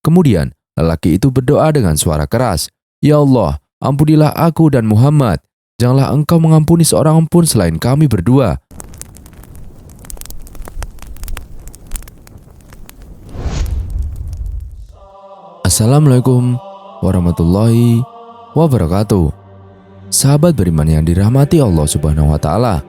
Kemudian lelaki itu berdoa dengan suara keras, "Ya Allah, ampunilah aku dan Muhammad. Janganlah engkau mengampuni seorang pun selain kami berdua." Assalamualaikum warahmatullahi wabarakatuh. Sahabat beriman yang dirahmati Allah Subhanahu wa Ta'ala,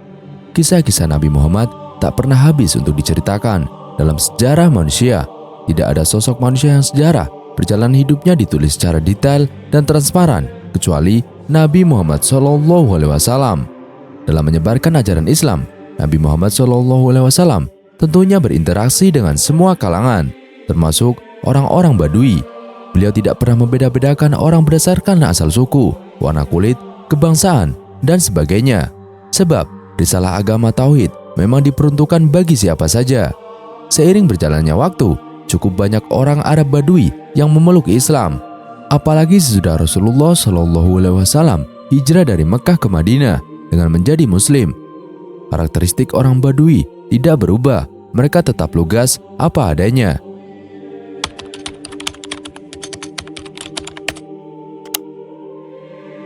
kisah-kisah Nabi Muhammad tak pernah habis untuk diceritakan dalam sejarah manusia. Tidak ada sosok manusia yang sejarah perjalanan hidupnya ditulis secara detail dan transparan kecuali Nabi Muhammad SAW. Dalam menyebarkan ajaran Islam, Nabi Muhammad SAW tentunya berinteraksi dengan semua kalangan, termasuk orang-orang Badui. Beliau tidak pernah membeda-bedakan orang berdasarkan asal suku, warna kulit, kebangsaan, dan sebagainya. Sebab risalah agama tauhid memang diperuntukkan bagi siapa saja. Seiring berjalannya waktu, cukup banyak orang Arab Badui yang memeluk Islam. Apalagi sesudah Rasulullah SAW hijrah dari Mekah ke Madinah dengan menjadi Muslim. Karakteristik orang Badui tidak berubah, mereka tetap lugas apa adanya.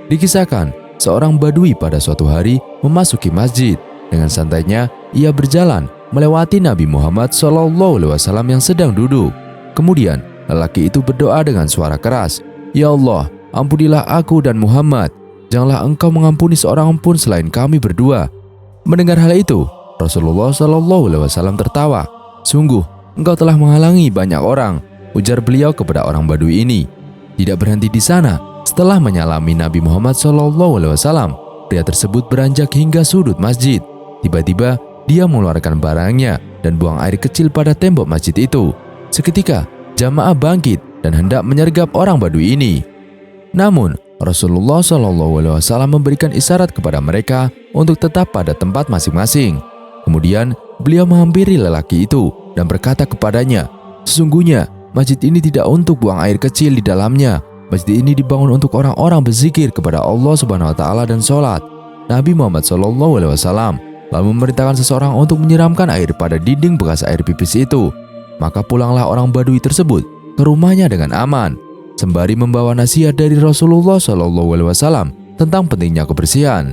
Dikisahkan, seorang Badui pada suatu hari memasuki masjid. Dengan santainya, ia berjalan melewati Nabi Muhammad SAW yang sedang duduk. Kemudian, lelaki itu berdoa dengan suara keras, "Ya Allah, ampunilah aku dan Muhammad. Janganlah engkau mengampuni seorang pun selain kami berdua." Mendengar hal itu, Rasulullah SAW tertawa. "Sungguh, engkau telah menghalangi banyak orang," ujar beliau kepada orang Badui ini. Tidak berhenti di sana. Setelah menyalami Nabi Muhammad SAW, pria tersebut beranjak hingga sudut masjid. Tiba-tiba, dia mengeluarkan barangnya dan buang air kecil pada tembok masjid itu. Seketika, jamaah bangkit dan hendak menyergap orang Badui ini. Namun, Rasulullah SAW memberikan isyarat kepada mereka untuk tetap pada tempat masing-masing. Kemudian, beliau menghampiri lelaki itu dan berkata kepadanya, "Sesungguhnya, masjid ini tidak untuk buang air kecil di dalamnya. Masjid ini dibangun untuk orang-orang berzikir kepada Allah Subhanahu wa Ta'ala dan sholat." Nabi Muhammad SAW lalu memerintahkan seseorang untuk menyiramkan air pada dinding bekas air pipis itu. Maka pulanglah orang Badui tersebut ke rumahnya dengan aman, sembari membawa nasihat dari Rasulullah SAW tentang pentingnya kebersihan.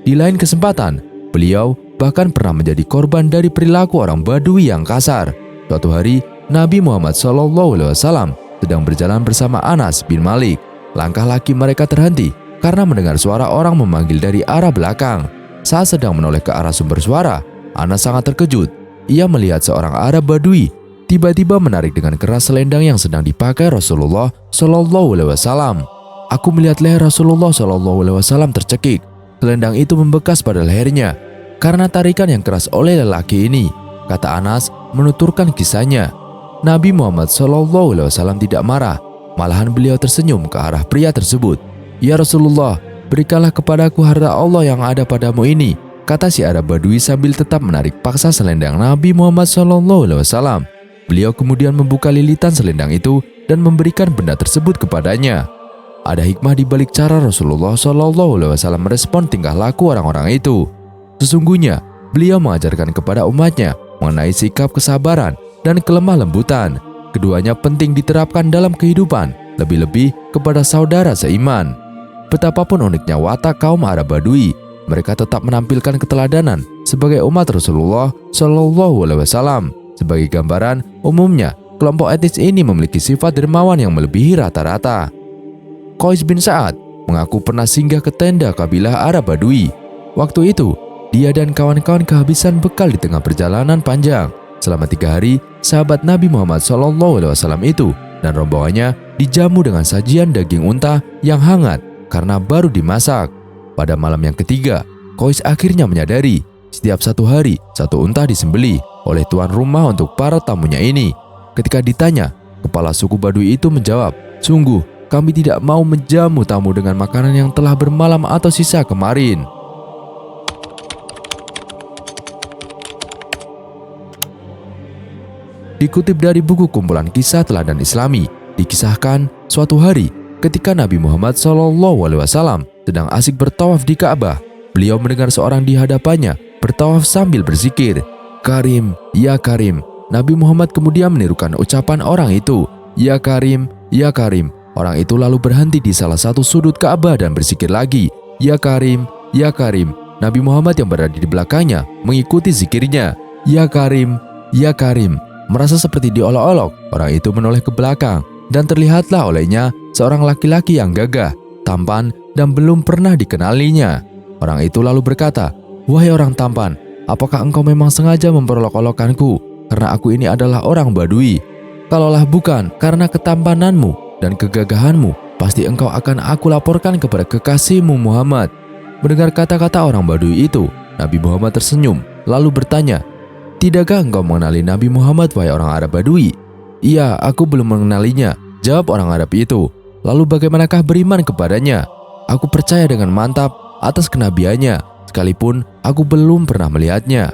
Di lain kesempatan, beliau bahkan pernah menjadi korban dari perilaku orang Badui yang kasar. Suatu hari, Nabi Muhammad SAW sedang berjalan bersama Anas bin Malik. Langkah kaki mereka terhenti karena mendengar suara orang memanggil dari arah belakang. Saat sedang menoleh ke arah sumber suara, Anas sangat terkejut. Ia melihat seorang Arab Badui tiba-tiba menarik dengan keras selendang yang sedang dipakai Rasulullah SAW. "Aku melihat leher Rasulullah SAW tercekik. Selendang itu membekas pada lehernya karena tarikan yang keras oleh lelaki ini," kata Anas menuturkan kisahnya. Nabi Muhammad SAW tidak marah, malahan beliau tersenyum ke arah pria tersebut. "Ya Rasulullah, berikanlah kepadaku harta Allah yang ada padamu ini," kata si Arab Badui sambil tetap menarik paksa selendang Nabi Muhammad SAW. Beliau kemudian membuka lilitan selendang itu dan memberikan benda tersebut kepadanya. Ada hikmah di balik cara Rasulullah SAW merespon tingkah laku orang-orang itu. Sesungguhnya, beliau mengajarkan kepada umatnya mengenai sikap kesabaran dan kelemah lembutan. Keduanya penting diterapkan dalam kehidupan, lebih-lebih kepada saudara seiman. Betapapun uniknya watak kaum Arab Badui, mereka tetap menampilkan keteladanan sebagai umat Rasulullah SAW. Sebagai gambaran, umumnya kelompok etnis ini memiliki sifat dermawan yang melebihi rata-rata. Qais bin Sa'ad mengaku pernah singgah ke tenda kabilah Arab Badui. Waktu itu, dia dan kawan-kawan kehabisan bekal di tengah perjalanan panjang. Selama 3 hari, sahabat Nabi Muhammad SAW itu dan rombongannya dijamu dengan sajian daging unta yang hangat karena baru dimasak. Pada malam yang ketiga, Qais akhirnya menyadari setiap 1 hari 1 unta disembelih oleh tuan rumah untuk para tamunya ini. Ketika ditanya, kepala suku Badui itu menjawab, "Sungguh, kami tidak mau menjamu tamu dengan makanan yang telah bermalam atau sisa kemarin." Dikutip dari buku kumpulan kisah teladan Islami, dikisahkan suatu hari ketika Nabi Muhammad SAW sedang asik bertawaf di Ka'bah, beliau mendengar seorang di hadapannya bertawaf sambil berzikir, "Karim, ya Karim." Nabi Muhammad kemudian menirukan ucapan orang itu. Ya Karim, ya Karim." Orang itu lalu berhenti di salah satu sudut Ka'bah dan berzikir lagi, "Ya Karim, ya Karim." Nabi Muhammad yang berada di belakangnya mengikuti zikirnya, "Ya Karim, ya Karim." Merasa seperti diolok-olok, orang itu menoleh ke belakang dan terlihatlah olehnya seorang laki-laki yang gagah, tampan, dan belum pernah dikenalinya. Orang itu lalu berkata, "Wahai orang tampan, apakah engkau memang sengaja memperolok-olokkanku karena aku ini adalah orang Badui? Kalaulah bukan karena ketampananmu dan kegagahanmu, pasti engkau akan aku laporkan kepada kekasihmu Muhammad." Mendengar kata-kata orang Badui itu, Nabi Muhammad tersenyum lalu bertanya, "Tidakkah engkau mengenali Nabi Muhammad, wahai orang Arab Badui?" "Iya, aku belum mengenalinya," jawab orang Arab itu. "Lalu bagaimanakah beriman kepadanya?" "Aku percaya dengan mantap atas kenabiannya, sekalipun aku belum pernah melihatnya,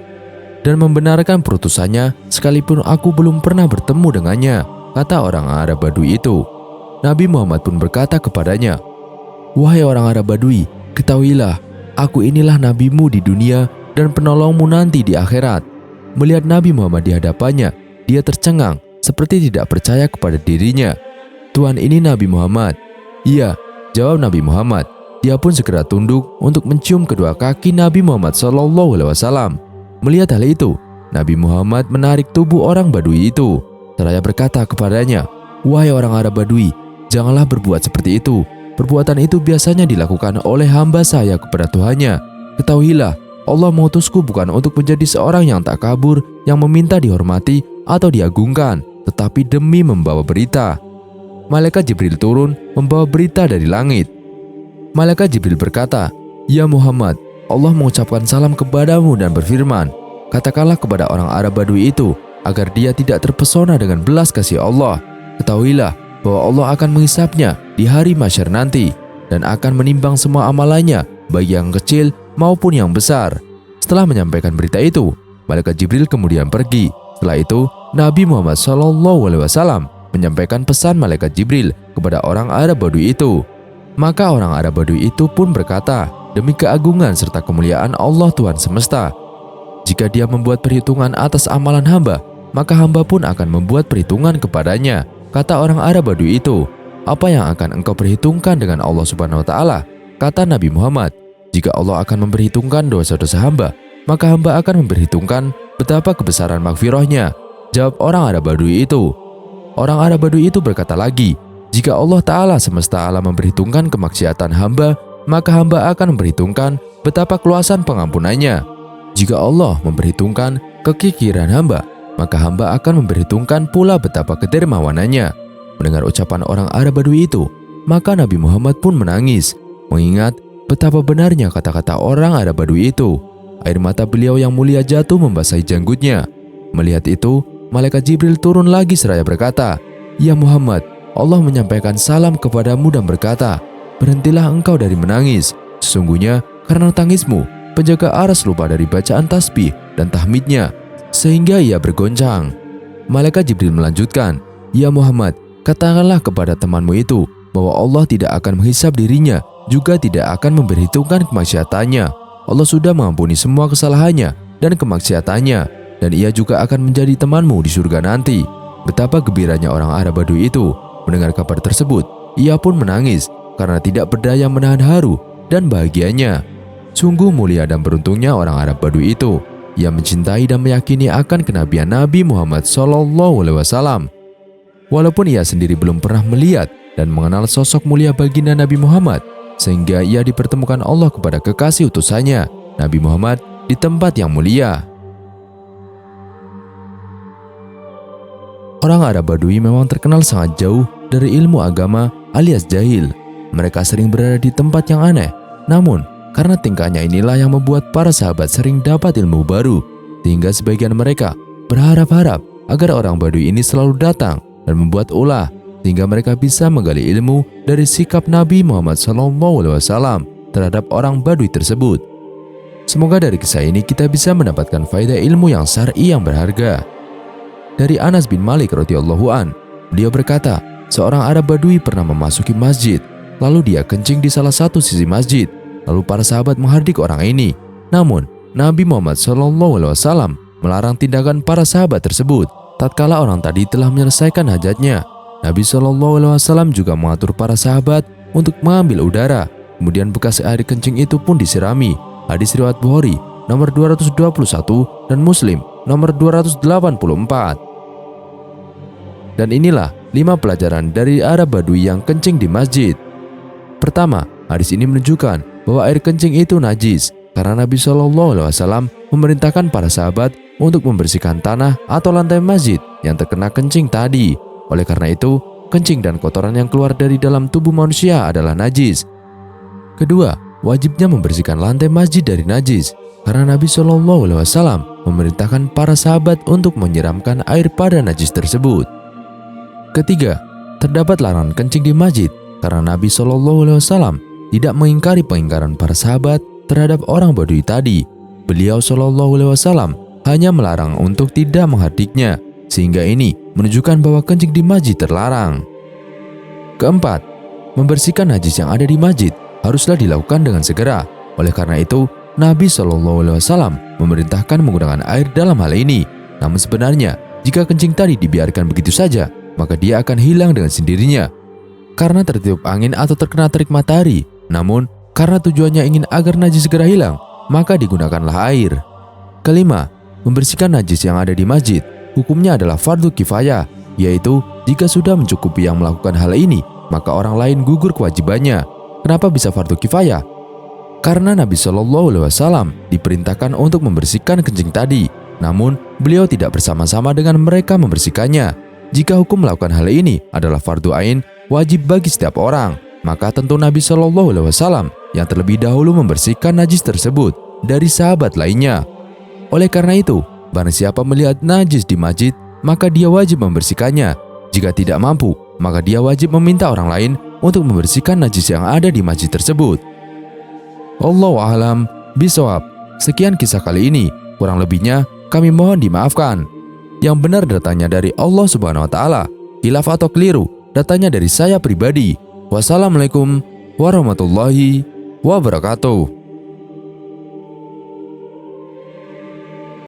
dan membenarkan perutusannya, sekalipun aku belum pernah bertemu dengannya," kata orang Arab Badui itu. Nabi Muhammad pun berkata kepadanya, "Wahai orang Arab Badui, ketahuilah, aku inilah nabimu di dunia dan penolongmu nanti di akhirat." Melihat Nabi Muhammad di hadapannya, dia tercengang seperti tidak percaya kepada dirinya. "Tuhan, ini Nabi Muhammad." "Iya," jawab Nabi Muhammad. Dia pun segera tunduk untuk mencium kedua kaki Nabi Muhammad SAW. Melihat hal itu, Nabi Muhammad menarik tubuh orang Badui itu, seraya berkata kepadanya, "Wahai orang Arab Badui, janganlah berbuat seperti itu. Perbuatan itu biasanya dilakukan oleh hamba saya kepada Tuhannya. Ketahuilah, Allah mengutusku bukan untuk menjadi seorang yang tak kabur, yang meminta dihormati atau diagungkan, tetapi demi membawa berita." Malaikat Jibril turun membawa berita dari langit. Malaikat Jibril berkata, "Ya Muhammad, Allah mengucapkan salam kepadamu dan berfirman, katakanlah kepada orang Arab Badui itu agar dia tidak terpesona dengan belas kasih Allah. Ketahuilah bahwa Allah akan menghisapnya di hari mahsyar nanti dan akan menimbang semua amalannya, baik yang kecil maupun yang besar." Setelah menyampaikan berita itu, Malaikat Jibril kemudian pergi. Setelah itu, Nabi Muhammad SAW menyampaikan pesan Malaikat Jibril kepada orang Arab Badui itu. Maka orang Arab Badui itu pun berkata, "Demi keagungan serta kemuliaan Allah Tuhan semesta, jika dia membuat perhitungan atas amalan hamba, maka hamba pun akan membuat perhitungan kepadanya." Kata orang Arab Badui itu, "Apa yang akan engkau perhitungkan dengan Allah Subhanahu wa Ta'ala?" Kata Nabi Muhammad, "Jika Allah akan memperhitungkan dosa-dosa hamba, maka hamba akan memperhitungkan betapa kebesaran maghfirahnya." Jawab orang Arab Badui itu. Orang Arab Badui itu berkata lagi, "Jika Allah Ta'ala semesta alam memperhitungkan kemaksiatan hamba, maka hamba akan memperhitungkan betapa keluasan pengampunannya. Jika Allah memperhitungkan kekikiran hamba, maka hamba akan memperhitungkan pula betapa kedermawanannya." Mendengar ucapan orang Arab Badui itu, maka Nabi Muhammad pun menangis, mengingat betapa benarnya kata-kata orang Arab Badui itu. Air mata beliau yang mulia jatuh membasahi janggutnya. Melihat itu, Malaikat Jibril turun lagi seraya berkata, "Ya Muhammad, Allah menyampaikan salam kepadamu dan berkata, berhentilah engkau dari menangis. Sesungguhnya karena tangismu, penjaga aras lupa dari bacaan tasbih dan tahmidnya, sehingga ia bergoncang." Malaikat Jibril melanjutkan, "Ya Muhammad, katakanlah kepada temanmu itu bahwa Allah tidak akan menghisab dirinya, juga tidak akan memperhitungkan kemaksiatannya. Allah sudah mengampuni semua kesalahannya dan kemaksiatannya, dan ia juga akan menjadi temanmu di surga nanti." Betapa gembiranya orang Arab Badui itu mendengar kabar tersebut. Ia pun menangis karena tidak berdaya menahan haru dan bahagianya. Sungguh mulia dan beruntungnya orang Arab Badui itu. Ia mencintai dan meyakini akan kenabian Nabi Muhammad SAW. Walaupun ia sendiri belum pernah melihat dan mengenal sosok mulia baginda Nabi Muhammad, sehingga ia dipertemukan Allah kepada kekasih utusannya, Nabi Muhammad, di tempat yang mulia. Orang Arab Badui memang terkenal sangat jauh dari ilmu agama alias jahil. Mereka sering berada di tempat yang aneh. Namun, karena tingkahnya inilah yang membuat para sahabat sering dapat ilmu baru, sehingga sebagian mereka berharap-harap agar orang Badui ini selalu datang dan membuat ulah, sehingga mereka bisa menggali ilmu dari sikap Nabi Muhammad SAW terhadap orang Badui tersebut. Semoga dari kisah ini kita bisa mendapatkan faedah ilmu yang syar'i yang berharga. Dari Anas bin Malik radhiyallahu an, beliau berkata, seorang Arab Badui pernah memasuki masjid, lalu dia kencing di salah satu sisi masjid. Lalu para sahabat menghardik orang ini. Namun Nabi Muhammad SAW melarang tindakan para sahabat tersebut tatkala orang tadi telah menyelesaikan hajatnya. Nabi SAW juga mengatur para sahabat untuk mengambil udara. Kemudian bekas air kencing itu pun disirami. Hadis riwayat Bukhari nomor 221 dan Muslim nomor 284. Dan inilah 5 pelajaran dari Arab Badui yang kencing di masjid. Pertama, hadis ini menunjukkan bahwa air kencing itu najis karena Nabi SAW memerintahkan para sahabat untuk membersihkan tanah atau lantai masjid yang terkena kencing tadi. Oleh karena itu, kencing dan kotoran yang keluar dari dalam tubuh manusia adalah najis. Kedua, wajibnya membersihkan lantai masjid dari najis karena Nabi SAW memerintahkan para sahabat untuk menyiramkan air pada najis tersebut. Ketiga, terdapat larangan kencing di masjid karena Nabi SAW tidak mengingkari pengingkaran para sahabat terhadap orang Badui tadi. Beliau SAW hanya melarang untuk tidak menghardiknya, sehingga ini menunjukkan bahwa kencing di masjid terlarang. Keempat, membersihkan najis yang ada di masjid haruslah dilakukan dengan segera. Oleh karena itu, Nabi SAW memerintahkan menggunakan air dalam hal ini. Namun sebenarnya, jika kencing tadi dibiarkan begitu saja, maka dia akan hilang dengan sendirinya karena tertiup angin atau terkena terik matahari. Namun, karena tujuannya ingin agar najis segera hilang, maka digunakanlah air. Kelima, membersihkan najis yang ada di masjid hukumnya adalah fardu kifayah, yaitu jika sudah mencukupi yang melakukan hal ini, maka orang lain gugur kewajibannya. Kenapa bisa fardu kifayah? Karena Nabi SAW diperintahkan untuk membersihkan kencing tadi, namun beliau tidak bersama-sama dengan mereka membersihkannya. Jika hukum melakukan hal ini adalah fardu ain, wajib bagi setiap orang, maka tentu Nabi SAW yang terlebih dahulu membersihkan najis tersebut dari sahabat lainnya. Oleh karena itu, barang siapa melihat najis di masjid, maka dia wajib membersihkannya. Jika tidak mampu, maka dia wajib meminta orang lain untuk membersihkan najis yang ada di masjid tersebut. Wallahu a'lam bishawab. Sekian kisah kali ini, kurang lebihnya kami mohon dimaafkan. Yang benar datanya dari Allah Subhanahu wa taala, khilaf atau keliru datanya dari saya pribadi. Wassalamualaikum warahmatullahi wabarakatuh.